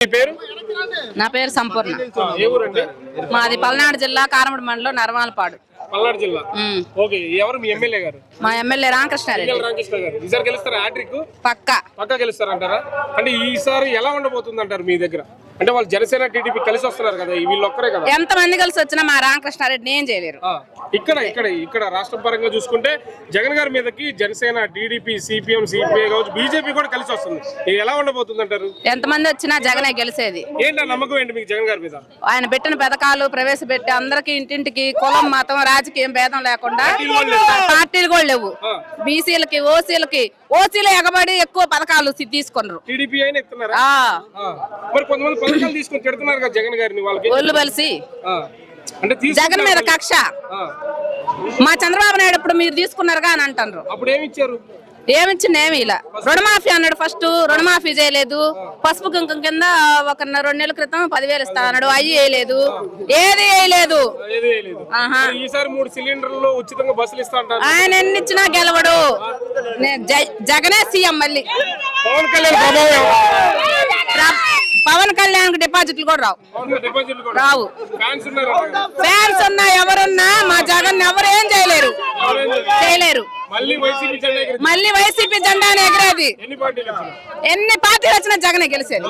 నా పేరు సంపూర్ణ. మాది పల్నాడు జిల్లా కారమడి మండలం నరవాలపాడు. పల్నాడు జిల్లా. ఓకే, ఎవరు మీ ఎమ్మెల్యే గారు? మా ఎమ్మెల్యే రామకృష్ణారెడ్డి. ఈసారి గెలుస్తారా? హ్యాట్రిక్ పక్కా గెలుస్తారంటారా? అంటే ఈసారి ఎలా ఉండబోతుంది అంటారు మీ దగ్గర? అంటే వాళ్ళు జనసేన టీడీపీ కలిసి వస్తున్నారు కదా, వీళ్ళు ఒక్కరే కదా. ఎంత మంది కలిసి వచ్చినా మా రామకృష్ణారెడ్డి ఏం చేయలేరు. ఇక్కడ రాష్ట్ర పరంగా చూసుకుంటే జగన్ గారి మీదకి జనసేన, టీడీపీ, సిపిఎం, సిపిఐ కావచ్చు, బీజేపీ కూడా కలిసి వస్తుంది. ఇది ఎలా ఉండబోతుంది అంటారు? ఎంత మంది వచ్చినా జగనే గెలిచేది. ఏంటో నమ్మకం ఏంటి మీకు జగన్ గారి మీద? ఆయన పెట్టిన పథకాలు ప్రవేశపెట్టి అందరికి ఇంటింటికి కులం, మతం, రాజకీయం భేదం లేకుండా పార్టీలు కూడా లేవు. బీసీలకి, ఓసీలు ఎగబడి ఎక్కువ పథకాలు తీసుకున్నారు. టీడీపీ అయినా ఇస్తున్నారా? మరి కొంతమంది పథకాలు తీసుకొని తిడుతున్నారు కదా జగన్ గారిని. వాళ్ళకి ఒళ్ళు బలిసి అంటే జగన్ మీద కక్ష. మా చంద్రబాబు నాయుడు ఇప్పుడు మీరు తీసుకున్నారుగా అని అంటారు. అప్పుడు ఏమి ఇచ్చారు? ఏమిచ్చింది ఏమి ఇలా. రుణమాఫీ అన్నాడు, ఫస్ట్ రుణమాఫీ చేయలేదు. పసుపు కుంకం కింద ఒక 2 నెలల క్రితం 10,000 ఇస్తా అన్నాడు, అయ్యి వేయలేదు, ఏది వేయలేదు. ఈసారి 3 సిలిండర్లు ఉచితంగా బస్సులు ఇస్తా అంటారు. ఆయన ఎన్ని ఇచ్చినా గెలవడు. జగనే సీఎం. మళ్ళీ పవన్ కళ్యాణ్ డిపాజిట్లు కూడా రావు. ఫ్యాన్స్ ఉన్నా ఎవరున్నా మా జగన్ ఎవరు ఏం చేయలేరు. మళ్ళీ వైసీపీ జెండా ఎగిరేది. ఎన్ని పార్టీలు వచ్చినా జగనే గెలిచేది.